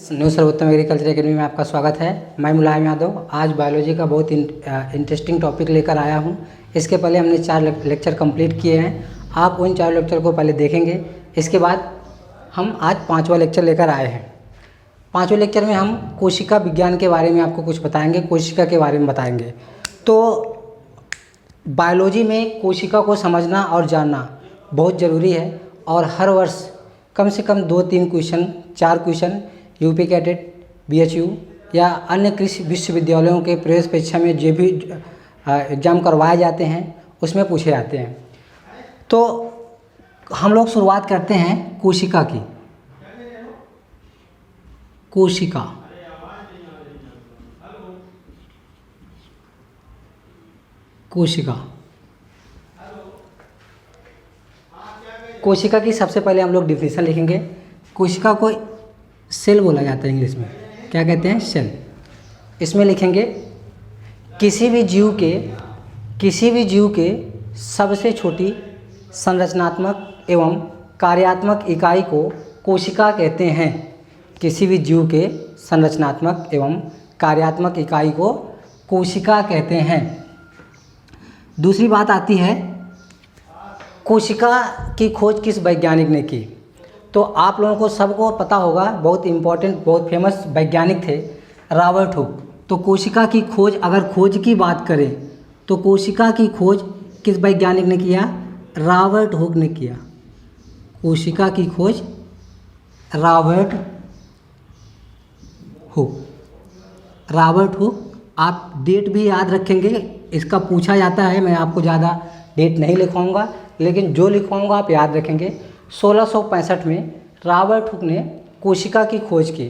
New सर्वोत्तम agriculture academy में आपका स्वागत है। मैं मुलायम यादव आज बायोलॉजी का बहुत इंटरेस्टिंग टॉपिक लेकर आया हूं। इसके पहले हमने 4 लेक्चर कंप्लीट किए हैं। आप उन 4 लेक्चर को पहले देखेंगे। इसके बाद हम आज 5वां लेक्चर लेकर आए हैं। 5वें लेक्चर में हम कोशिका विज्ञान के बारे में आपको कुछ बताएंगे, कोशिका के बारे में बताएंगे। तो बायोलॉजी में कोशिका को समझना और जानना बहुत ज़रूरी है और हर वर्ष कम से कम 2-3 question 4 question UP cadet, BHU या अन्य कृषि विश्वविद्यालयों के प्रवेश परीक्षा में जो भी एग्ज़ाम करवाए जाते हैं उसमें पूछे जाते हैं। तो हम लोग शुरुआत करते हैं कोशिका की। कोशिका कोशिका की सबसे पहले हम लोग डिफिनीशन लिखेंगे। कोशिका को सेल बोला जाता है इंग्लिश में। क्या कहते हैं? सेल। इसमें लिखेंगे किसी भी जीव के सबसे छोटी संरचनात्मक एवं कार्यात्मक इकाई को कोशिका कहते हैं। किसी भी जीव के संरचनात्मक एवं कार्यात्मक इकाई को कोशिका कहते हैं। दूसरी बात आती है कोशिका की खोज किस वैज्ञानिक ने की। तो आप लोगों को सबको पता होगा, बहुत इम्पोर्टेंट बहुत फेमस वैज्ञानिक थे रॉबर्ट हुक। तो कोशिका की खोज, अगर खोज की बात करें तो कोशिका की खोज किस वैज्ञानिक ने किया? रॉबर्ट हुक ने किया। कोशिका की खोज रॉबर्ट हुक। आप डेट भी याद रखेंगे, इसका पूछा जाता है। मैं आपको ज़्यादा डेट नहीं लिखवाऊंगा, लेकिन जो लिखवाऊंगा आप याद रखेंगे। 1665 में रॉबर्ट हुक ने कोशिका की खोज की।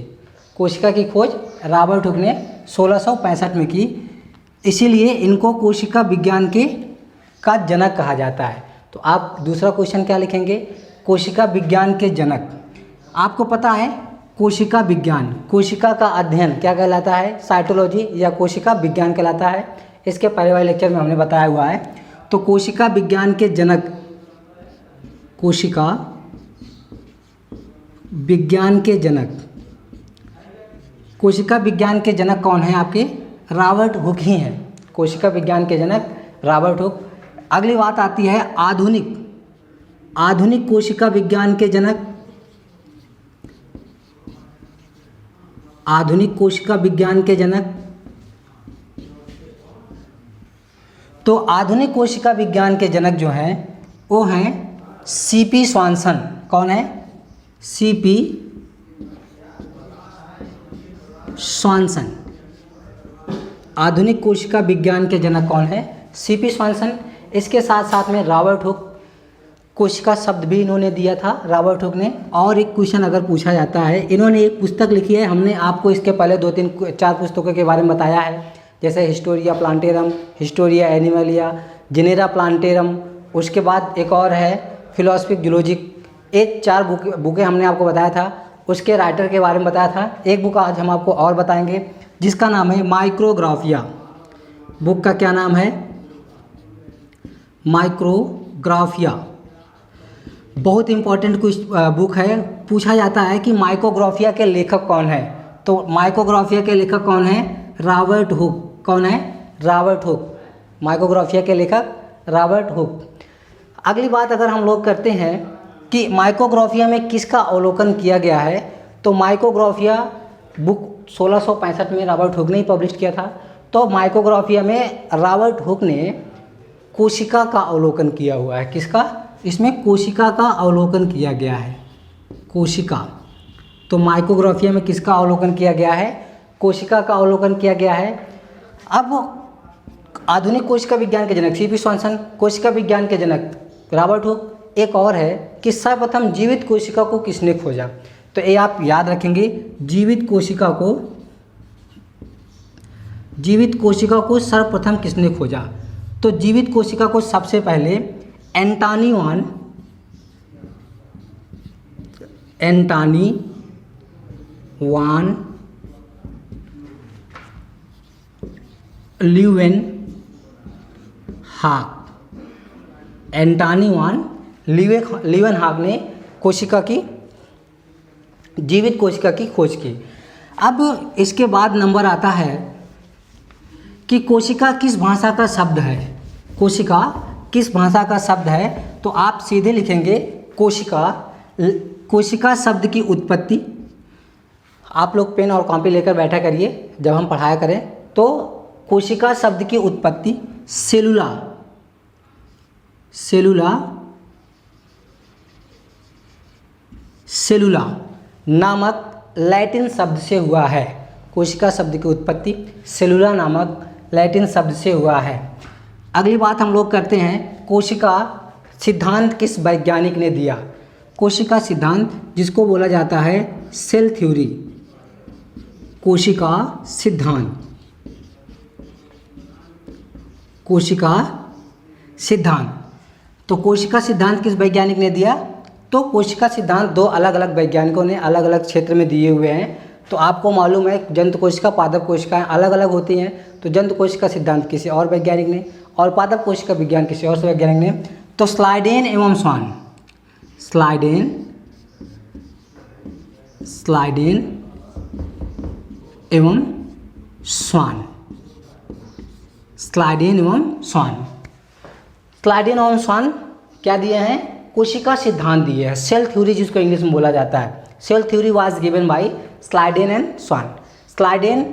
कोशिका की खोज रॉबर्ट हुक ने 1665 में की। इसीलिए इनको कोशिका विज्ञान का जनक कहा जाता है। तो आप दूसरा क्वेश्चन क्या लिखेंगे? कोशिका विज्ञान के जनक। आपको पता है कोशिका विज्ञान, कोशिका का अध्ययन क्या कहलाता है? साइटोलॉजी या कोशिका विज्ञान कहलाता है। इसके पहले वाले लेक्चर में हमने बताया हुआ है। तो कोशिका विज्ञान के जनक, कोशिका विज्ञान के जनक, कोशिका विज्ञान के जनक कौन है? आपके रॉबर्ट हुक ही हैं। कोशिका विज्ञान के जनक रॉबर्ट हुक। अगली बात आती है आधुनिक कोशिका विज्ञान के जनक। आधुनिक कोशिका विज्ञान के जनक। तो आधुनिक कोशिका विज्ञान के जनक जो हैं वो हैं सीपी स्वानसन। कौन है? सीपी स्वानसन। आधुनिक कोशिका विज्ञान के जनक कौन है? सीपी स्वानसन। इसके साथ साथ में रॉबर्ट हुक, कोशिका शब्द भी इन्होंने दिया था रॉबर्ट हुक ने। और एक क्वेश्चन अगर पूछा जाता है, इन्होंने एक पुस्तक लिखी है। हमने आपको इसके पहले 2-3-4 पुस्तकों के बारे में बताया है, जैसे Historia plantarum, Historia Animalia, genera plantarum. उसके बाद एक और है फिलोसफिक जूलॉजिक। ये 4 बुकें हमने आपको बताया था। उसके राइटर के बारे में बताया था। एक बुक आज हम आपको और बताएंगे जिसका नाम है माइक्रोग्राफिया। बुक का क्या नाम है? माइक्रोग्राफिया। बहुत इंपॉर्टेंट बुक है। पूछा जाता है कि माइक्रोग्राफिया के लेखक कौन है। तो माइक्रोग्राफिया के लेखक कौन है? Robert Hooke. कौन है? Robert Hooke. माइक्रोग्राफिया के लेखक रॉबर्ट हुक। अगली बात अगर हम लोग करते हैं कि माइक्रोग्राफिया में किसका अवलोकन किया गया है, तो माइक्रोग्राफिया बुक 1665 में रॉबर्ट हुक ने ही पब्लिश किया था। तो माइक्रोग्राफिया में रॉबर्ट हुक ने कोशिका का अवलोकन किया हुआ है। किसका? इसमें कोशिका का अवलोकन किया गया है। कोशिका। तो माइक्रोग्राफिया में किसका अवलोकन किया गया है? कोशिका का अवलोकन किया गया है। अब आधुनिक कोशिका विज्ञान के जनक सीपी स्वानसन, कोशिका विज्ञान के जनक रॉबर्ट हुक। एक और है कि सर्वप्रथम जीवित कोशिका को किसने खोजा। तो ये आप याद रखेंगे, जीवित कोशिका को सर्वप्रथम किसने खोजा। तो जीवित कोशिका को सबसे पहले एंटोनी वान ल्यूवेनहाक एंटोनी वान लीवेनहाग ने कोशिका की जीवित कोशिका की खोज की। अब इसके बाद नंबर आता है कि कोशिका किस भाषा का शब्द है। कोशिका किस भाषा का शब्द है, तो आप सीधे लिखेंगे कोशिका। कोशिका शब्द की उत्पत्ति, आप लोग पेन और कॉपी लेकर बैठा करिए जब हम पढ़ाया करें। तो कोशिका शब्द की उत्पत्ति सेलुला, सेलुला, सेलुला नामक लैटिन शब्द से हुआ है। कोशिका शब्द की उत्पत्ति सेलुला नामक लैटिन शब्द से हुआ है। अगली बात हम लोग करते हैं, कोशिका सिद्धांत किस वैज्ञानिक ने दिया। कोशिका सिद्धांत जिसको बोला जाता है सेल थ्योरी। कोशिका सिद्धांत, कोशिका सिद्धांत। तो कोशिका सिद्धांत किस वैज्ञानिक ने दिया, तो कोशिका सिद्धांत दो अलग अलग वैज्ञानिकों ने अलग अलग क्षेत्र में दिए हुए हैं। तो आपको मालूम है जंतु कोशिका पादप कोशिकाएं अलग अलग होती हैं। तो जंतु कोशिका सिद्धांत किसी और वैज्ञानिक ने और पादप कोशिका विज्ञान किसी और वैज्ञानिक ने। तो स्लाइडेन एवं स्वान, स्लाइडेन, स्लाइडेन एवं स्वान, स्लाइडेन एवं स्वान, स्लाइडेन एवं स्वान क्या दिए हैं, कोशिका सिद्धांत दिए हैं। सेल थ्योरी जिसको इंग्लिश में बोला जाता है, cell theory was given by Schleiden and Schwann. Schleiden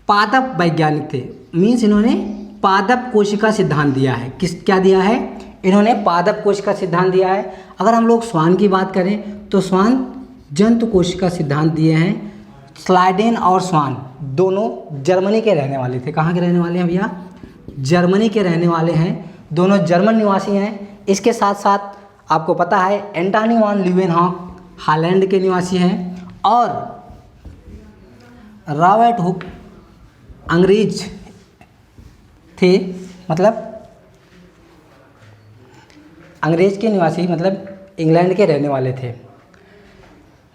पादप वैज्ञानिक थे, मीन्स इन्होंने पादप कोशिका सिद्धांत दिया है। क्या दिया है, इन्होंने पादप कोशिका सिद्धांत दिया है। अगर हम लोग स्वान की बात करें तो स्वान जंतु कोशिका सिद्धांत दिए हैं। स्लाइडेन और स्वान दोनों जर्मनी के रहने वाले थे। कहाँ के रहने वाले हैं भैया, जर्मनी के रहने वाले हैं। दोनों जर्मन निवासी हैं। इसके साथ साथ आपको पता है एंटनी वान ल्यूवेनहॉक हालैंड के निवासी हैं और रॉबर्ट हुक अंग्रेज थे, मतलब अंग्रेज के निवासी, मतलब इंग्लैंड के रहने वाले थे।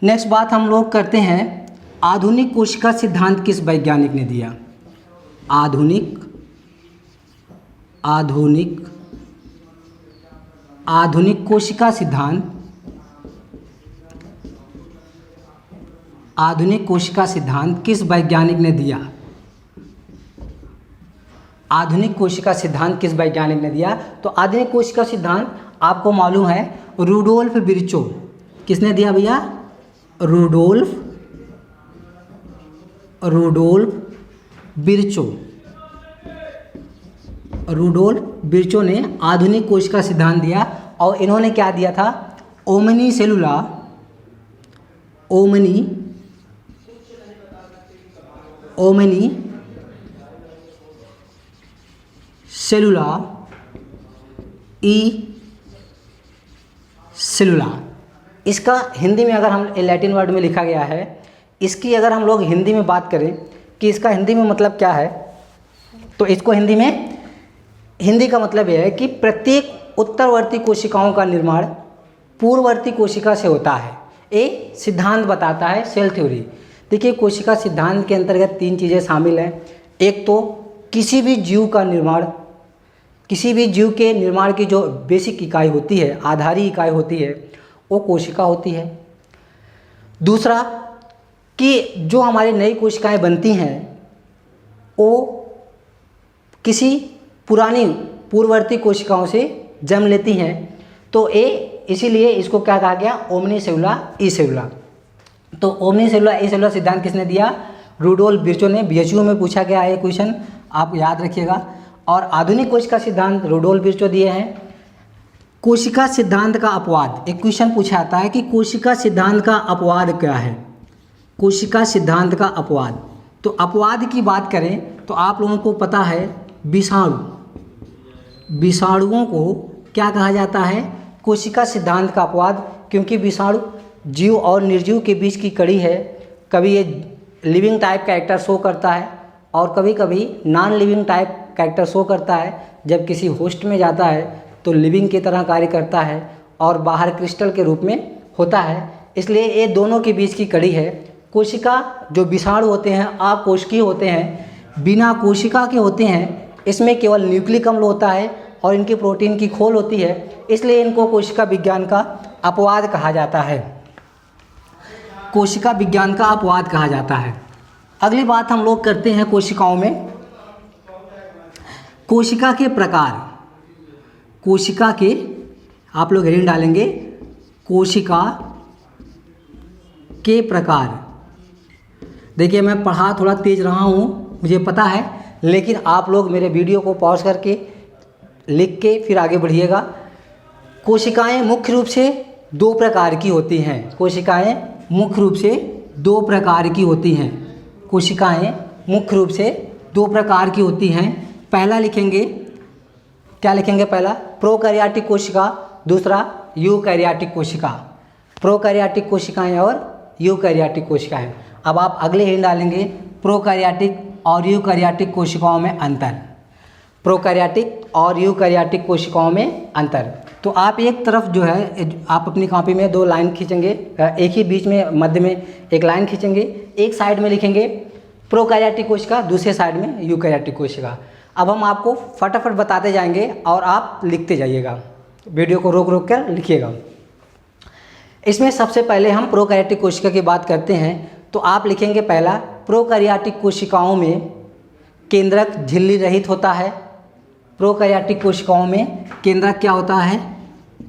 नेक्स्ट बात हम लोग करते हैं, आधुनिक कोशिका सिद्धांत किस वैज्ञानिक ने दिया। आधुनिक, आधुनिक, आधुनिक कोशिका सिद्धांत, आधुनिक कोशिका सिद्धांत किस वैज्ञानिक ने दिया। आधुनिक कोशिका सिद्धांत किस वैज्ञानिक ने दिया, तो आधुनिक कोशिका सिद्धांत आपको मालूम है रूडोल्फ विर्चो। किसने दिया भैया, Rudolph, Rudolph Virchow. Rudolph Virchow ने आधुनिक कोशिका सिद्धांत दिया और इन्होंने क्या दिया था, ओमनी सेलुला, ओमनी, ओमनी सेलुला, ई सेलुला। इसका हिंदी में अगर हम लैटिन वर्ड में लिखा गया है, इसकी अगर हम लोग हिंदी में बात करें कि इसका हिंदी में मतलब क्या है, तो इसको हिंदी में, हिंदी का मतलब यह है कि प्रत्येक उत्तरवर्ती कोशिकाओं का निर्माण पूर्ववर्ती कोशिका से होता है। ये सिद्धांत बताता है सेल थ्योरी। देखिए कोशिका सिद्धांत के अंतर्गत तीन चीज़ें शामिल हैं। एक तो किसी भी जीव का निर्माण, किसी भी जीव के निर्माण की जो बेसिक इकाई होती है, आधारी इकाई होती है, वो कोशिका होती है। दूसरा कि जो हमारी नई कोशिकाएं बनती हैं वो किसी पुरानी पूर्ववर्ती कोशिकाओं से जन्म लेती हैं। तो इसीलिए इसको क्या कहा गया, ओमनी सेलुला ई सेलुला। तो ओमनी सेलुला ई सेलुला सिद्धांत किसने दिया, रूडोल्फ विर्चो ने। बीएचयू में पूछा गया है क्वेश्चन, आप याद रखिएगा। और आधुनिक कोशिका सिद्धांत रूडोल्फ विर्चो दिए हैं। कोशिका सिद्धांत का अपवाद, एक क्वेश्चन पूछा जाता है कि कोशिका सिद्धांत का अपवाद क्या है। कोशिका सिद्धांत का अपवाद, तो अपवाद की बात करें तो आप लोगों को पता है विषाणु, विषाणुओं को क्या कहा जाता है, कोशिका सिद्धांत का अपवाद। क्योंकि विषाणु जीव और निर्जीव के बीच की कड़ी है। कभी ये लिविंग टाइप कैरेक्टर शो करता है और कभी कभी non living type character show करता है। जब किसी होस्ट में जाता है तो लिविंग की तरह कार्य करता है और बाहर क्रिस्टल के रूप में होता है। इसलिए ये दोनों के बीच की कड़ी है। कोशिका जो विषाणु होते हैं अकोशिकीय होते हैं, बिना कोशिका के होते हैं। इसमें केवल न्यूक्लिक अम्ल होता है और इनकी प्रोटीन की खोल होती है, इसलिए इनको कोशिका विज्ञान का अपवाद कहा जाता है। कोशिका विज्ञान का अपवाद कहा जाता है। अगली बात हम लोग करते हैं कोशिकाओं में, कोशिका के प्रकार। कोशिका के, आप लोग हेडिंग डालेंगे, कोशिका के प्रकार। देखिए मैं पढ़ा थोड़ा तेज रहा हूँ, मुझे पता है, लेकिन आप लोग मेरे वीडियो को पॉज करके लिख के फिर आगे बढ़िएगा। कोशिकाएं मुख्य रूप से दो प्रकार की होती हैं। कोशिकाएं मुख्य रूप से दो प्रकार की होती हैं। कोशिकाएं मुख्य रूप से दो प्रकार की होती हैं। पहला लिखेंगे, क्या लिखेंगे? पहला प्रोकैरियोटिक कोशिका, दूसरा यूकैरियोटिक कोशिका। प्रोकैरियोटिक कोशिकाएं और यूकैरियोटिक कोशिकाएं। अब आप अगले हेडिंग डालेंगे, प्रोकैरियोटिक और यूकैरियोटिक कोशिकाओं में अंतर। प्रोकैरियोटिक और यूकैरियोटिक कोशिकाओं में अंतर। तो आप एक तरफ जो है, आप अपनी कॉपी में दो लाइन खींचेंगे, एक ही बीच में मध्य में एक लाइन खींचेंगे, एक साइड में लिखेंगे प्रोकैरियोटिक कोशिका, दूसरे साइड में यूकैरियोटिक कोशिका। अब हम आपको फटाफट बताते जाएंगे और आप लिखते जाइएगा, वीडियो को रोक रोक कर लिखिएगा। इसमें सबसे पहले हम प्रोकैरियोटिक कोशिका की बात करते हैं, तो आप लिखेंगे पहला, प्रोकैरियोटिक कोशिकाओं में केंद्रक झिल्ली रहित होता है। प्रोकैरियोटिक कोशिकाओं में केंद्रक क्या होता है?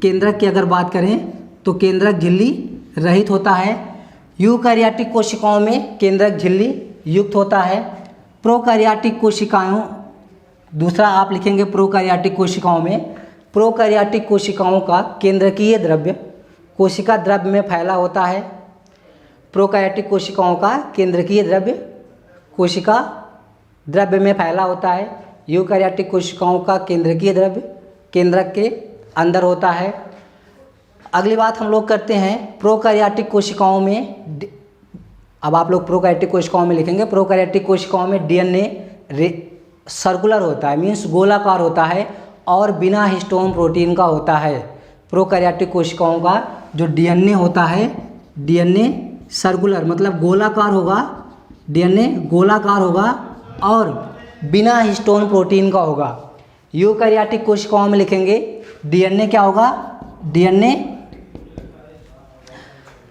केंद्रक की अगर बात करें तो केंद्रक झिल्ली रहित होता है। यूकैरियोटिक कोशिकाओं में केंद्रक झिल्ली युक्त होता है। प्रोकैरियोटिक कोशिकाओं, दूसरा आप लिखेंगे प्रोकैरियोटिक कोशिकाओं में, प्रोकैरियोटिक कोशिकाओं का केंद्रकीय द्रव्य कोशिका द्रव्य में फैला होता है। प्रोकैरियोटिक कोशिकाओं का केंद्रकीय द्रव्य कोशिका द्रव्य में फैला होता है। यूकैरियोटिक कोशिकाओं का केंद्रकीय द्रव्य केंद्रक के अंदर होता है। अगली बात हम लोग करते हैं प्रोकैरियोटिक कोशिकाओं में, अब आप लोग प्रोकैरियोटिक कोशिकाओं में लिखेंगे, प्रोकैरियोटिक कोशिकाओं में डीएनए सर्कुलर होता है, मीन्स गोलाकार होता है और बिना हिस्टोन प्रोटीन का होता है। प्रोकैरियोटिक कोशिकाओं का जो डीएनए होता है, डीएनए सर्कुलर मतलब गोलाकार होगा, डीएनए गोलाकार होगा और बिना हिस्टोन प्रोटीन का होगा। यूकैरियोटिक कोशिकाओं में लिखेंगे डीएनए क्या होगा? डीएनए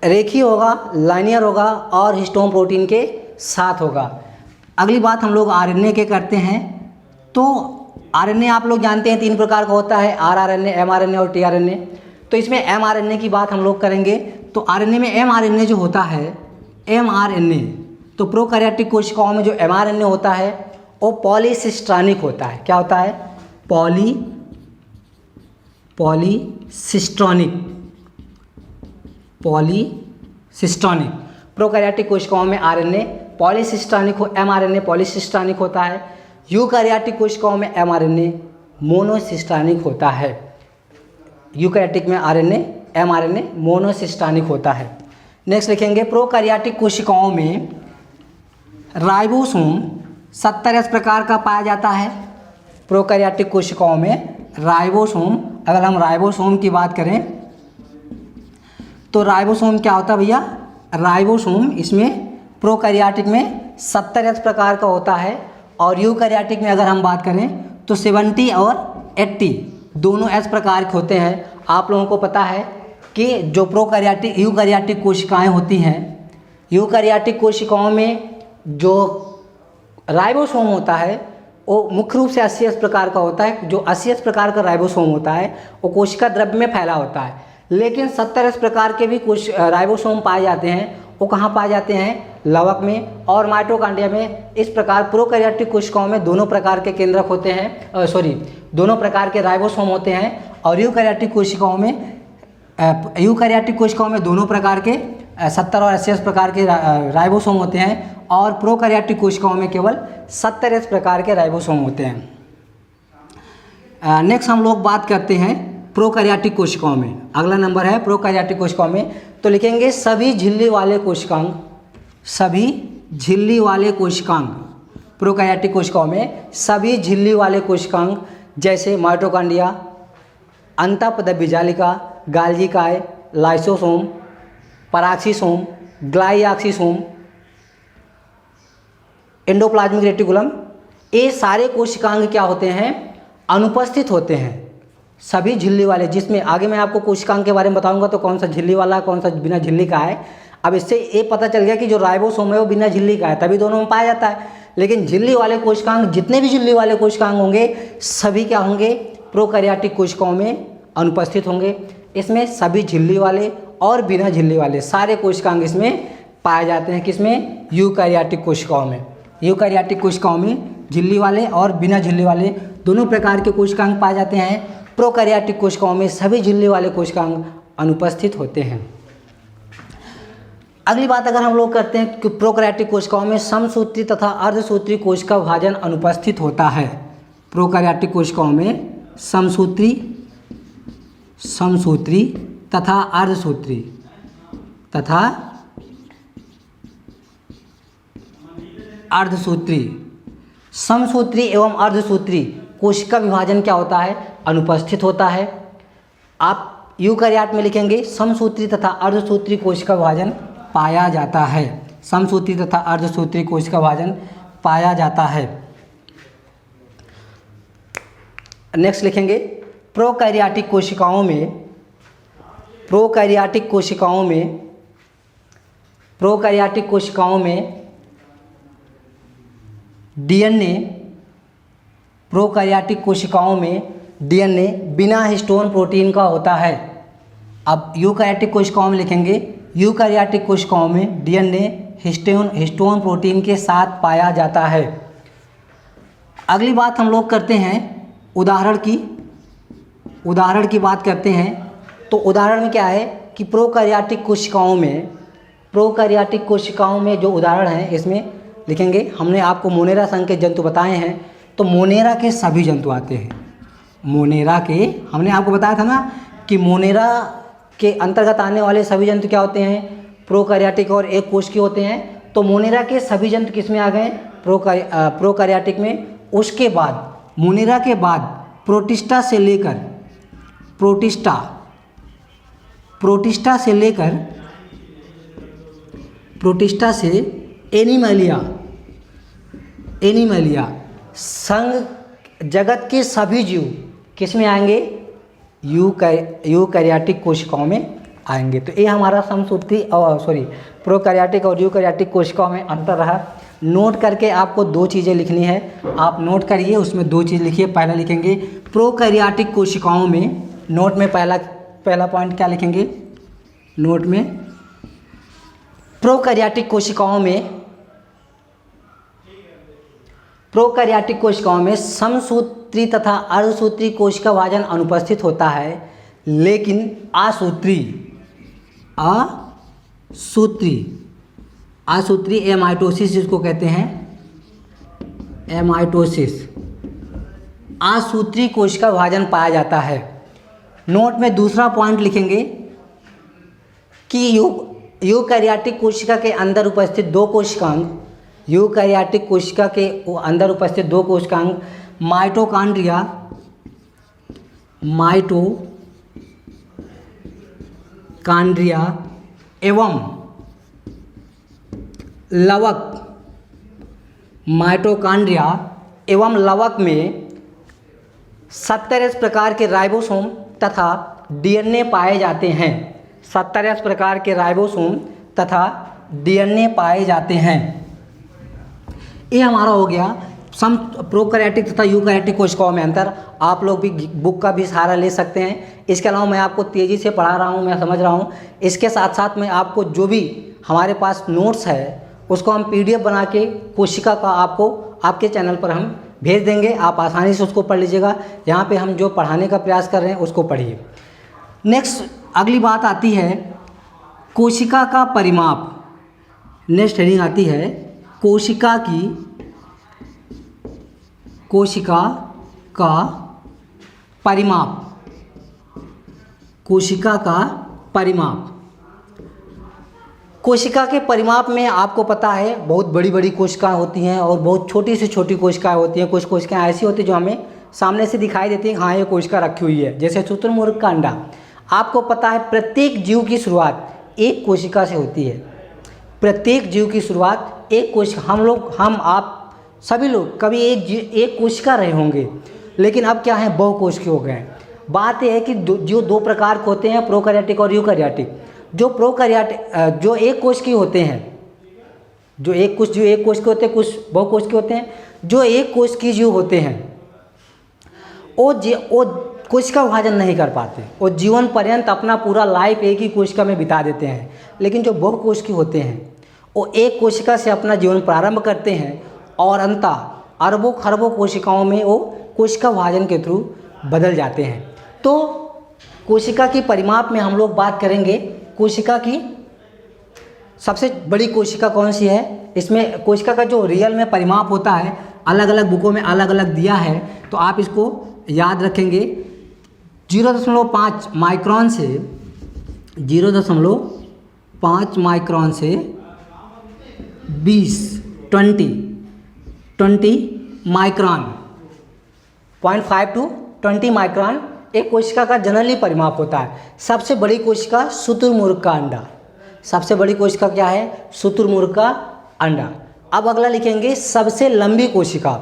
रेखीय होगा, लाइनियर होगा और हिस्टोन प्रोटीन के साथ होगा। अगली बात हम लोग आरएनए के करते हैं, तो आरएनए आप लोग जानते हैं तीन प्रकार का होता है, आरआरएनए, एमआरएनए और टीआरएनए। तो इसमें एमआरएनए की बात हम लोग करेंगे। तो आरएनए में एमआरएनए जो होता है, एमआरएनए, तो प्रोकैरियोटिक कोशिकाओं में जो एमआरएनए होता है वो पॉलीसिस्ट्रॉनिक होता है। क्या होता है? पॉलीसिस्ट्रॉनिक। प्रोकैरियोटिक कोशिकाओं में आरएनए पॉलीसिस्ट्रॉनिक हो, एमआरएनए पॉलीसिस्ट्रॉनिक होता है। यूकैरियोटिक कोशिकाओं में एमआरएनए मोनोसिस्ट्रॉनिक होता है। यूकैरियोटिक में आरएनए एमआरएनए मोनोसिस्ट्रॉनिक होता है। नेक्स्ट लिखेंगे प्रोकैरियोटिक कोशिकाओं में राइबोसोम 70 प्रकार का पाया जाता है। प्रोकैरियोटिक कोशिकाओं में राइबोसोम, अगर हम राइबोसोम की बात करें तो राइबोसोम क्या होता है भैया? राइबोसोम इसमें प्रोकैरियोटिक में 70 प्रकार का होता है और यूकैरियोटिक में अगर हम बात करें तो 70 और 80 दोनों एस प्रकार के होते हैं। आप लोगों को पता है कि जो प्रोकैरियोटिक यूकैरियोटिक कोशिकाएं होती हैं, यूकैरियोटिक कोशिकाओं में जो राइबोसोम होता है वो मुख्य रूप से 80 प्रकार का होता है। जो 80 प्रकार का राइबोसोम होता है वो कोशिका द्रव्य में फैला होता है, लेकिन 70 प्रकार के भी कुछ राइबोसोम पाए जाते हैं। वो कहाँ पाए जाते हैं? लवक में और माइटोकॉन्ड्रिया में। इस प्रकार प्रोकैरियोटिक कोशिकाओं में दोनों प्रकार के केंद्रक होते हैं, दोनों प्रकार के राइबोसोम होते हैं। और यूकैरियोटिक कोशिकाओं में दोनों प्रकार के 70 और 80 प्रकार के राइबोसोम होते हैं और प्रोकैरियोटिक कोशिकाओं में केवल 70 प्रकार के राइबोसोम होते हैं। नेक्स्ट हम लोग बात करते हैं प्रोकैरियोटिक कोशिकाओं में। अगला नंबर है प्रोकैरियोटिक कोशिकाओं में, तो लिखेंगे सभी झिल्ली वाले कोशिकांग। सभी झिल्ली वाले कोशिकांग, प्रोकैरियोटिक कोशिकाओं में सभी झिल्ली वाले कोशिकांग जैसे माइटोकॉन्ड्रिया, अंतःपदवीजालिका, गाल्गी काय, लाइसोसोम, पराक्सीसोम, ग्लाइऑक्सीसोम, एंडोप्लाज्मिक रेटिकुलम, ये सारे कोशिकांग क्या होते हैं? अनुपस्थित होते हैं। सभी झिल्ली वाले, जिसमें आगे मैं आपको कोशिकांग के बारे में बताऊंगा तो कौन सा झिल्ली वाला कौन सा बिना झिल्ली का है, अब इससे ये पता चल गया कि जो राइबोसोम है वो बिना झिल्ली का है, तभी दोनों में पाया जाता है। लेकिन झिल्ली वाले कोशिकांग, जितने भी झिल्ली वाले कोशिकांग होंगे सभी क्या होंगे, प्रोकैरियोटिक कोशिकाओं में अनुपस्थित होंगे। इसमें सभी झिल्ली वाले और बिना झिल्ली वाले सारे कोशिकांग इसमें पाए जाते हैं। किसमें, यूकैरियोटिक कोशिकाओं में। यूकैरियोटिक कोशिकाओं में झिल्ली वाले और बिना झिल्ली वाले दोनों प्रकार के कोशिकांग पाए जाते हैं। प्रोकैरियोटिक कोशिकाओं में सभी झिल्ली वाले कोशिकांग अनुपस्थित होते हैं। अगली बात अगर हम लोग करते हैं कि प्रोकैरियोटिक कोशिकाओं में समसूत्री तथा अर्धसूत्री कोशिका विभाजन अनुपस्थित होता है। प्रोकैरियोटिक कोशिकाओं में समसूत्री तथा अर्धसूत्री समसूत्री एवं अर्धसूत्री कोशिका विभाजन क्या होता है, अनुपस्थित होता है। आप यूकैरियोट में लिखेंगे समसूत्री तथा अर्धसूत्री कोशिका विभाजन पाया जाता है। समसूत्री तथा अर्धसूत्री कोशिका विभाजन पाया जाता है। नेक्स्ट लिखेंगे प्रोकैरियोटिक कोशिकाओं में डीएनए बिना हिस्टोन प्रोटीन का होता है। अब यूकैरियोटिक कोशिकाओं में लिखेंगे यूकैरियोटिक कोशिकाओं में डीएनए हिस्टोन प्रोटीन के साथ पाया जाता है। अगली बात हम लोग करते हैं उदाहरण की बात करते हैं। तो उदाहरण में क्या है कि प्रोकैरियोटिक कोशिकाओं में जो उदाहरण हैं इसमें लिखेंगे, हमने आपको मोनेरा संघ के जंतु बताए हैं, तो मोनेरा के सभी जंतु आते हैं। हमने आपको बताया था ना कि मोनेरा के अंतर्गत आने वाले सभी जंतु क्या होते हैं, प्रोकैरियोटिक और एक कोशिकीय होते हैं। तो मोनेरा के सभी जंतु किस में आ गए, प्रोकैरियोटिक में। उसके बाद मोनेरा के बाद प्रोटिस्टा से एनिमलिया संघ जगत के सभी जीव किस में आएंगे, यूकैरियोटिक कोशिकाओं में आएंगे। तो ये हमारा प्रोकैरियोटिक और यूकैरियोटिक कोशिकाओं में अंतर रहा। नोट करके आपको दो चीज़ें लिखनी है, आप नोट करिए, उसमें दो चीज़ लिखिए। पहला लिखेंगे प्रोकैरियोटिक कोशिकाओं में, नोट में पहला पॉइंट क्या लिखेंगे, नोट में प्रोकैरियोटिक कोशिकाओं में समसूत्री तथा अर्धसूत्री कोशिका विभाजन अनुपस्थित होता है, लेकिन असूत्री एमाइटोसिस जिसको कहते हैं, असूत्री कोशिका विभाजन पाया जाता है। नोट में दूसरा पॉइंट लिखेंगे कि यूकैरियोटिक कोशिका के अंदर उपस्थित दो कोशिकांग, माइटोकॉन्ड्रिया एवं लवक में 70 प्रकार के राइबोसोम तथा डीएनए पाए जाते हैं। 70 प्रकार के राइबोसोम तथा डीएनए पाए जाते हैं। ये हमारा हो गया प्रोकैरियोटिक तथा यूकैरियोटिक कोशिकाओं में अंतर। आप लोग भी बुक का भी सहारा ले सकते हैं। इसके अलावा मैं आपको तेज़ी से पढ़ा रहा हूँ, मैं समझ रहा हूँ। इसके साथ साथ में आपको जो भी हमारे पास नोट्स है उसको हम PDF बना के कोशिका का आपको आपके चैनल पर हम भेज देंगे। आप आसानी से उसको पढ़ लीजिएगा। यहाँ पे हम जो पढ़ाने का प्रयास कर रहे हैं उसको पढ़िए। नेक्स्ट अगली बात आती है कोशिका का परिमाप। नेक्स्ट हेडिंग आती है कोशिका का परिमाप। कोशिका के परिमाप में आपको पता है बहुत बड़ी बड़ी कोशिकाएं होती हैं और बहुत छोटी से छोटी कोशिकाएं होती हैं। कुछ कोशिकाएं ऐसी होती हैं जो हमें सामने से दिखाई देती हैं, हाँ ये कोशिका रखी हुई है, जैसे शुतुरमुर्ग का अंडा। आपको पता है प्रत्येक जीव की शुरुआत एक कोशिका से होती है। प्रत्येक जीव की शुरुआत एक कोशिका, हम आप सभी लोग कभी एक कोशिका रहे होंगे, लेकिन अब क्या है बहुकोशिकीय हो गए हैं। बात यह है कि जो दो प्रकार के होते हैं प्रोकैरियोटिक और यूकैरियोटिक। जो प्रोकैरियोटिक जो एक कोश की होते हैं, जो एक कोश के होते हैं, कुछ बहुकोश के होते हैं। जो एक कोश की जीव होते हैं वो कोशिका विभाजन नहीं कर पाते, वो जीवन पर्यंत अपना पूरा लाइफ एक ही कोशिका में बिता देते हैं। लेकिन जो बहुकोश की होते हैं वो एक कोशिका से अपना जीवन प्रारंभ करते हैं और अंततः अरबों खरबों कोशिकाओं में वो कोशिका विभाजन के थ्रू बदल जाते हैं। तो कोशिका की परिमाप में हम लोग बात करेंगे कोशिका की सबसे बड़ी कोशिका कौन सी है। इसमें कोशिका का जो रियल में परिमाप होता है अलग अलग बुकों में अलग अलग दिया है, तो आप इसको याद रखेंगे। 0.5 माइक्रोन से 0.5 माइक्रोन से 20 माइक्रोन 0.5 to 20 माइक्रोन एक कोशिका का जनरली परिमाप होता है। सबसे बड़ी कोशिका शुतुरमुर्ग का अंडा। सबसे बड़ी कोशिका क्या है? शुतुरमुर्ग का अंडा। अब अगला लिखेंगे सबसे लंबी कोशिका।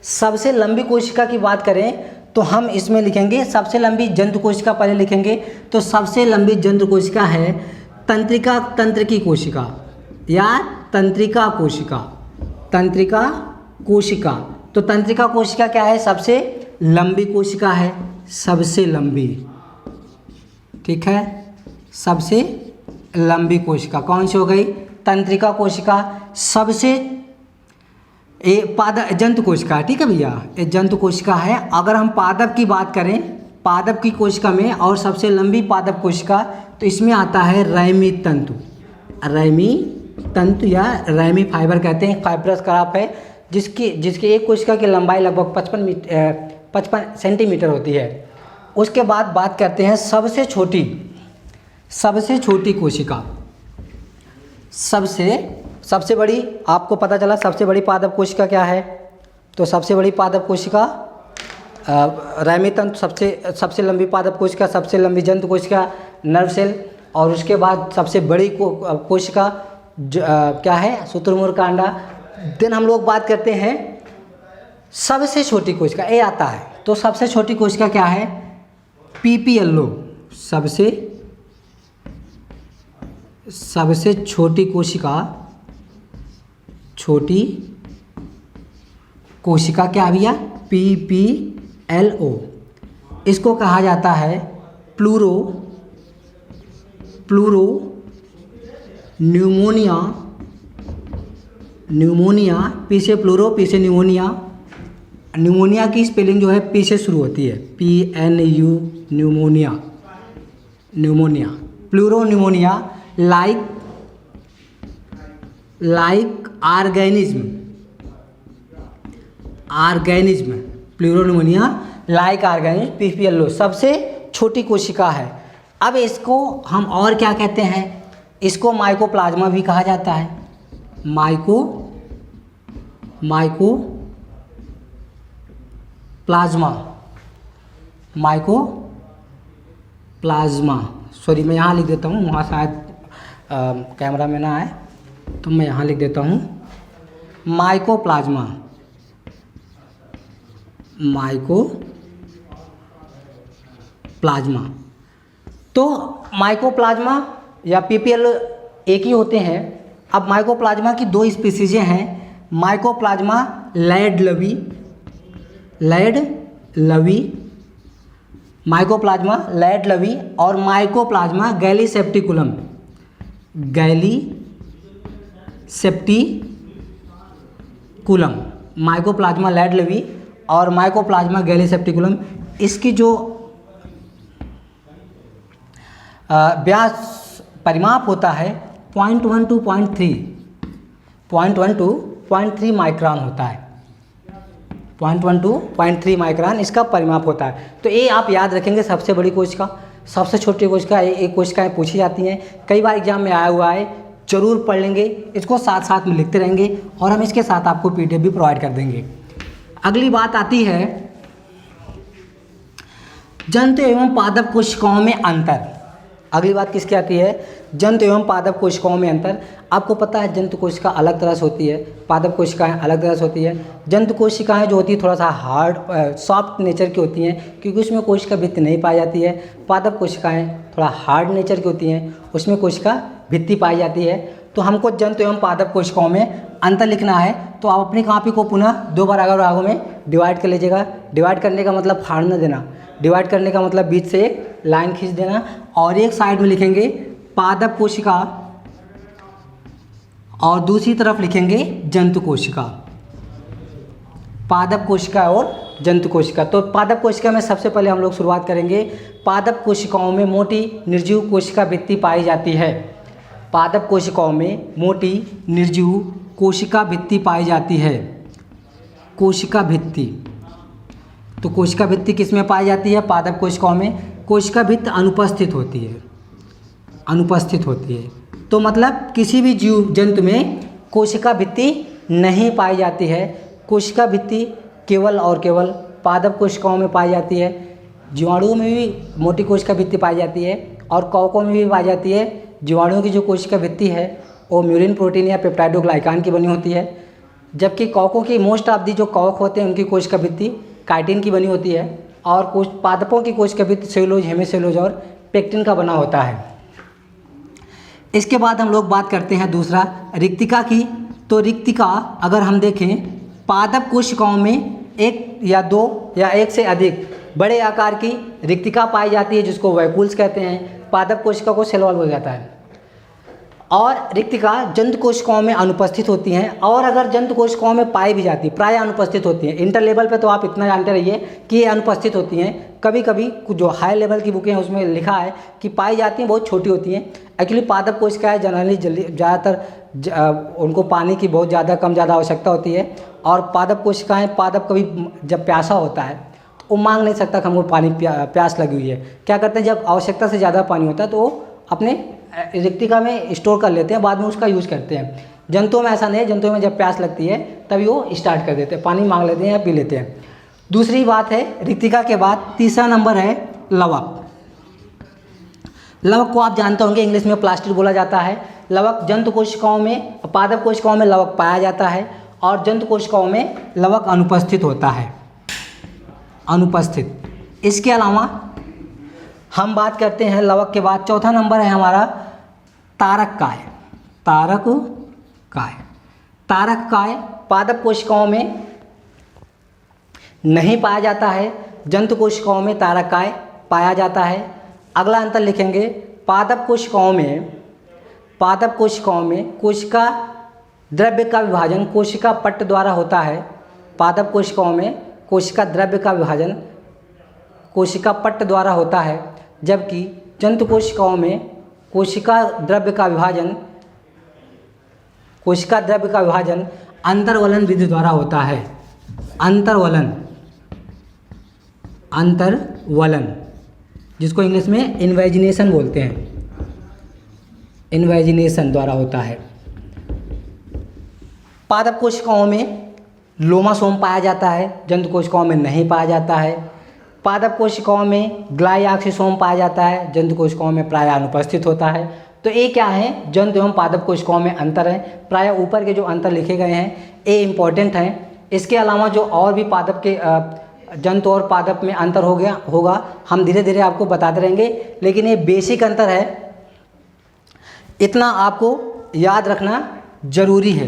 सबसे लंबी कोशिका की बात करें तो हम इसमें लिखेंगे सबसे लंबी जंतु कोशिका पहले लिखेंगे। तो सबसे लंबी जंतु कोशिका है तंत्रिकी कोशिका या तंत्रिका कोशिका। तंत्रिका कोशिका, तो तंत्रिका कोशिका क्या है? सबसे लंबी कोशिका है, सबसे लंबी। ठीक है, सबसे लंबी कोशिका कौन सी हो गई? तंत्रिका कोशिका। सबसे जंतु कोशिका, ठीक है भैया, ये जंतु कोशिका है। अगर हम पादप की बात करें, पादप की कोशिका में और सबसे लंबी पादप कोशिका, तो इसमें आता है रेमी तंतु। रेमी तंतु या रेमी फाइबर कहते हैं, फाइब्रस क्राफ्ट है जिसकी एक कोशिका की लंबाई लगभग 55 सेंटीमीटर होती है। उसके बाद बात करते हैं सबसे छोटी कोशिका। सबसे बड़ी, आपको पता चला सबसे बड़ी पादप कोशिका क्या है? तो सबसे बड़ी पादप कोशिका रेमी तंतु, सबसे लंबी पादप कोशिका, सबसे लंबी जंतु कोशिका नर्व सेल, और उसके बाद सबसे बड़ी कोशिका क्या है? शुतुरमुर्ग का अंडा। देन हम लोग बात करते हैं सबसे छोटी कोशिका, ये आता है। तो सबसे छोटी कोशिका क्या है? पीपीएलओ। सबसे छोटी कोशिका क्या भैया? पीपीएलओ। इसको कहा जाता है प्लूरो न्यूमोनिया, पी से प्लूरो, पी से न्यूमोनिया। न्यूमोनिया की स्पेलिंग जो है पी से शुरू होती है, PNU, pneumonia. Pleuro pneumonia like organism, pleuropneumonia like organism, PPLO सबसे छोटी कोशिका है। अब इसको हम और क्या कहते हैं? इसको माइकोप्लाज्मा भी कहा जाता है। माइकोप्लाज्मा, सॉरी मैं यहाँ लिख देता हूँ, वहाँ शायद कैमरा में ना आए, तो मैं यहाँ लिख देता हूँ माइकोप्लाज्मा। तो माइकोप्लाज्मा या पीपीएल एक ही होते हैं। अब माइकोप्लाज्मा की दो स्पीसीजें हैं, माइकोप्लाज्मा लैड लवी और माइकोप्लाज्मा गैलीसेप्टिकुलम। माइकोप्लाज्मा लैड लवी और माइकोप्लाज्मा गैलीसेप्टिकुलम, इसकी जो व्यास परिमाप होता है 0.1 to 0.3 माइक्रोन होता है। 0.1 to 0.3 माइक्रोन इसका परिमाप होता है। तो ये आप याद रखेंगे, सबसे बड़ी कोशिका, सबसे छोटी कोशिका, एक कोशिकाएँ पूछी जाती हैं, कई बार एग्जाम में आया हुआ है, जरूर पढ़ लेंगे, इसको साथ में लिखते रहेंगे और हम इसके साथ आपको PDF भी प्रोवाइड कर देंगे। अगली बात आती है जंतु एवं पादप कोशिकाओं में अंतर। अगली बात किसकी आती है, जंतु एवं पादप कोशिकाओं में अंतर। आपको पता है जंतु कोशिका अलग तरह से होती है, पादप कोशिकाएं अलग तरह से होती है। जंतु कोशिकाएं जो होती है थोड़ा सा हार्ड सॉफ्ट नेचर की होती हैं, क्योंकि उसमें कोशिका भित्ति नहीं पाई जाती है। पादप कोशिकाएं थोड़ा हार्ड नेचर की होती हैं, उसमें कोशिका भित्ति पाई जाती है। तो हमको जंतु एवं पादप कोशिकाओं में अंतर लिखना है, तो आप अपनी कॉपी को पुनः 2 बराबर भागों में डिवाइड कर लीजिएगा। डिवाइड करने का मतलब फाड़ न देना, डिवाइड करने का मतलब बीच से एक लाइन खींच देना, और एक साइड में लिखेंगे पादप कोशिका और दूसरी तरफ लिखेंगे जंतु कोशिका। पादप कोशिका और जंतु कोशिका। तो पादप कोशिका में सबसे पहले हम लोग शुरुआत करेंगे। पादप कोशिकाओं में मोटी निर्जीव कोशिका भित्ति पाई जाती है। पादप कोशिकाओं में मोटी निर्जीव कोशिका भित्ति पाई जाती है। कोशिका भित्ति, तो कोशिका भित्ति किस में पाई जाती है, पादप कोशिकाओं में। कोशिका भित्ति अनुपस्थित होती है, अनुपस्थित होती है। तो मतलब किसी भी जीव जंतु में कोशिका भित्ति नहीं पाई जाती है। कोशिका भित्ति केवल और केवल पादप कोशिकाओं में पाई जाती है। जीवाणुओं में भी मोटी कोशिका भित्ति पाई जाती है और कवकों में भी पाई जाती है। जीवाणुओं की जो कोशिका भित्ति है वो म्यूरिन प्रोटीन या पेप्टाइडोग्लाइकान की बनी होती है, जबकि कवकों की मोस्ट ऑफ दी जो कवक होते हैं उनकी कोशिका भित्ति काइटिन की बनी होती है, और कुछ पादपों की कोशिका भित्ति सेलुलोज, हेमिसेलुलोज और पेक्टिन का बना होता है। इसके बाद हम लोग बात करते हैं दूसरा रिक्तिका की। तो रिक्तिका अगर हम देखें, पादप कोशिकाओं में 1 या 2 या 1 से अधिक बड़े आकार की रिक्तिका पाई जाती है, जिसको वैकुल्स कहते हैं। पादप कोशिका को सेल वॉल बोला जाता है। और रिक्तिका जंतु कोशिकाओं में अनुपस्थित होती हैं, और अगर जंतु कोशिकाओं में पाई भी जाती है, प्राय अनुपस्थित होती हैं। इंटर लेवल पे तो आप इतना जानते रहिए कि ये अनुपस्थित होती हैं। कभी कभी जो हाई लेवल की बुकें हैं उसमें लिखा है कि पाई जाती हैं, बहुत छोटी होती हैं। एक्चुअली पादप कोशिकाएं जनरली ज़्यादातर उनको पानी की बहुत कम ज़्यादा आवश्यकता होती है, और पादप कोशिकाएँ, पादप कभी जब प्यासा होता है तो वो मांग नहीं सकता कि हमको पानी प्यास लगी हुई है। क्या करते हैं, जब आवश्यकता से ज़्यादा पानी होता है तो वो अपने रिक्तिका में स्टोर कर लेते हैं, बाद में उसका यूज़ करते हैं। जंतुओं में ऐसा नहीं है, जंतुओं में जब प्यास लगती है तभी वो स्टार्ट कर देते हैं, पानी मांग लेते हैं या पी लेते हैं। दूसरी बात है रिक्तिका के बाद तीसरा नंबर है लवक। लवक को आप जानते होंगे, इंग्लिश में प्लास्टिड बोला जाता है। लवक जंतु कोशिकाओं में, पादप कोशिकाओं में लवक पाया जाता है, और जंतु कोशिकाओं में लवक अनुपस्थित होता है, अनुपस्थित। इसके अलावा हम बात करते हैं लवक के बाद चौथा नंबर है हमारा तारककाय। तारककाय, तारककाय पादप कोशिकाओं में नहीं पाया जाता है, जंतु कोशिकाओं में तारककाय पाया जाता है। अगला अंतर लिखेंगे, पादप कोशिकाओं में कोशिका द्रव्य का विभाजन कोशिका पट्ट द्वारा होता है। पादप कोशिकाओं में कोशिका द्रव्य का विभाजन कोशिका पट्ट द्वारा होता है, जबकि जंतु कोशिकाओं में कोशिका द्रव्य का विभाजन अंतर्वलन विधि द्वारा होता है। अंतर्वलन जिसको इंग्लिश में इन्वेजिनेशन बोलते हैं, इन्वेजिनेशन द्वारा होता है। पादप कोशिकाओं में लोमासोम पाया जाता है, जंतु कोशिकाओं में नहीं पाया जाता है। पादप कोशिकाओं में ग्लाइऑक्सिसोम पाया जाता है, जंतु कोशिकाओं में प्रायः अनुपस्थित होता है। तो ये क्या है, जंतु एवं पादप कोशिकाओं में अंतर है। प्रायः ऊपर के जो अंतर लिखे गए हैं ये इम्पोर्टेंट हैं। इसके अलावा जो और भी पादप के जंतु और पादप में अंतर होगा हम धीरे धीरे आपको बताते रहेंगे, लेकिन ये बेसिक अंतर है, इतना आपको याद रखना जरूरी है।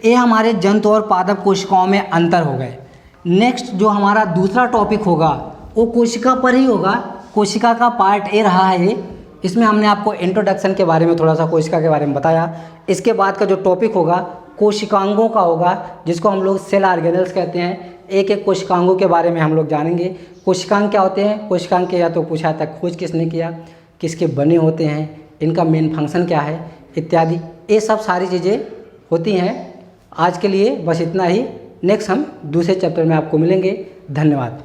ये हमारे जंतु और पादप कोशिकाओं में अंतर हो गए। नेक्स्ट जो हमारा दूसरा टॉपिक होगा वो कोशिका पर ही होगा। कोशिका का पार्ट ए रहा है ये। इसमें हमने आपको इंट्रोडक्शन के बारे में थोड़ा सा कोशिका के बारे में बताया। इसके बाद का जो टॉपिक होगा कोशिकांगों का होगा, जिसको हम लोग सेल ऑर्गेनल्स कहते हैं। एक एक कोशिकांगों के बारे में हम लोग जानेंगे। कोशिकांग क्या होते हैं, कोशिकांग के या तो पूछा था खोज किसने किया, किसके बने होते हैं, इनका मेन फंक्शन क्या है इत्यादि, ये सब सारी चीज़ें होती हैं। आज के लिए बस इतना ही। नेक्स्ट हम दूसरे चैप्टर में आपको मिलेंगे। धन्यवाद।